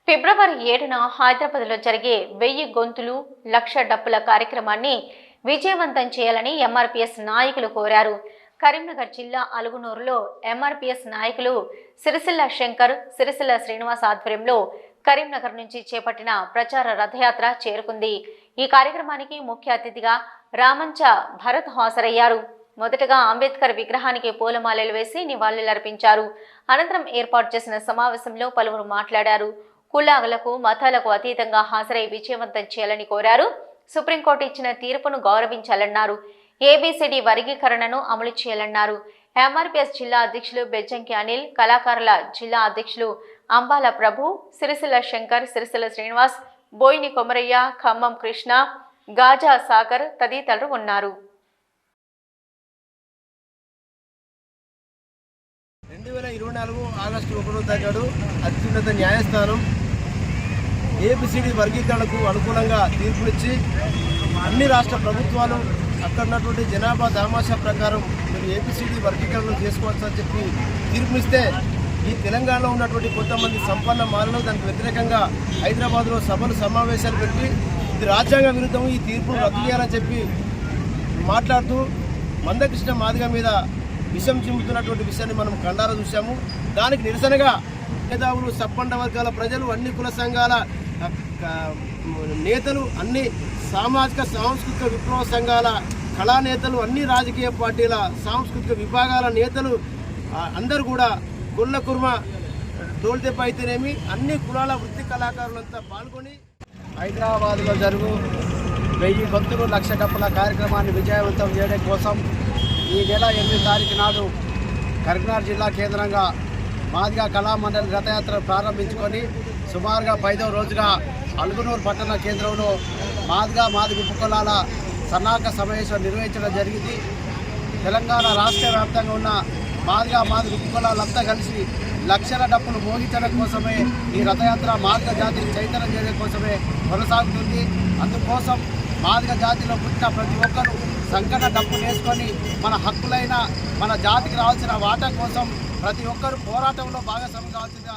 ఫిబ్రవరి 7న హైదరాబాద్లో జరిగే 1000 గొంతులు లక్ష డప్పుల కార్యక్రమాన్ని విజయవంతం చేయాలని ఎంఆర్పీఎస్ నాయకులు కోరారు. కరీంనగర్ జిల్లా అలుగునూరులో ఎంఆర్పీఎస్ నాయకులు సిరిసిల్ల శంకర్, సిరిసిల్ల శ్రీనివాస్ ఆధ్వర్యంలో కరీంనగర్ నుంచి చేపట్టిన ప్రచార రథయాత్ర చేరుకుంది. ఈ కార్యక్రమానికి ముఖ్య అతిథిగా రామంచ భరత్ హాజరయ్యారు. మొదటగా అంబేద్కర్ విగ్రహానికి పూలమాలలు వేసి నివాళులర్పించారు. అనంతరం ఏర్పాటు చేసిన సమావేశంలో పలువురు మాట్లాడారు. కులాలకు మతాలకు అతీతంగా హాజరై విజయవంతం చేయాలని కోరారు. సుప్రీంకోర్టు ఇచ్చిన తీర్పును గౌరవించాలన్నారు. ఏబిసిడి వర్గీకరణను అమలు చేయాలన్నారు. ఎంఆర్పీఎస్ జిల్లా అధ్యక్షులు బెజ్జంకి అనిల్, కళాకారుల జిల్లా అధ్యక్షులు అంబాల ప్రభు, సిరిసిల్ల శంకర్, సిరిసిల్ల శ్రీనివాస్, బోయిని కొమరయ్య, ఖమ్మం కృష్ణ, గాజా సాగర్ తదితరులు ఉన్నారు. 2024 ఆగస్టు 1వ తేదీ అత్యున్నత న్యాయస్థానం ఏబిసిడి వర్గీకరణకు అనుకూలంగా తీర్పునిచ్చి అన్ని రాష్ట్ర ప్రభుత్వాలు అక్కడ ఉన్నటువంటి జనాభా దామాషా ప్రకారం మీరు ఏబిసిడి వర్గీకరణ చేసుకోవచ్చని చెప్పి తీర్పునిస్తే ఈ తెలంగాణలో ఉన్నటువంటి కొంతమంది సంపన్న మానవులు దానికి వ్యతిరేకంగా హైదరాబాద్లో సభలు సమావేశాలు పెట్టి ఇది రాజ్యాంగ విరుద్ధం, ఈ తీర్పును రద్దు చేయాలని చెప్పి మాట్లాడుతూ మందకృష్ణ మాదిగ మీద విషం చిమ్ముతున్నటువంటి విషయాన్ని మనం కండారా చూసాము. దానికి నిరసనగా మేధావులు, సప్పండ వర్గాల ప్రజలు, అన్ని కుల సంఘాల నేతలు, అన్ని సామాజిక సాంస్కృతిక విప్లవ సంఘాల కళానేతలు, అన్ని రాజకీయ పార్టీల సాంస్కృతిక విభాగాల నేతలు అందరూ కూడా గొల్ల కుర్మ డోల్దెబ్బ అయితేనేమి అన్ని కులాల వృత్తి కళాకారులంతా పాల్గొని హైదరాబాద్లో జరుగు 1000 గొంతులు లక్ష డప్పుల కార్యక్రమాన్ని విజయవంతం చేయడం కోసం ఈ నెల 8వ తారీఖు నాడు కరీంనగర్ జిల్లా కేంద్రంగా మాదిగ కళామండలి రథయాత్ర ప్రారంభించుకొని సుమారుగా 5వ రోజుగా అలుగునూరు పట్టణ కేంద్రంలో మాదిగ ఉపకులాల సన్నాహక సమావేశం నిర్వహించడం జరిగింది. తెలంగాణ రాష్ట్ర వ్యాప్తంగా ఉన్న మాదిగ ఉపకులాలంతా కలిసి లక్షల డప్పులు మోగించడం కోసమే ఈ రథయాత్ర మాదిగ జాతిని చైతన్యం చేయడం కోసమే కొనసాగుతుంది. అందుకోసం మాదిగ జాతిలో పుట్టిన ప్రతి ఒక్కరూ సంకట డప్పు వేసుకొని మన హక్కులైన మన జాతికి రావాల్సిన వాటా కోసం ప్రతి ఒక్కరూ పోరాటంలో భాగస్వామ్యం కావాల్సిందిగా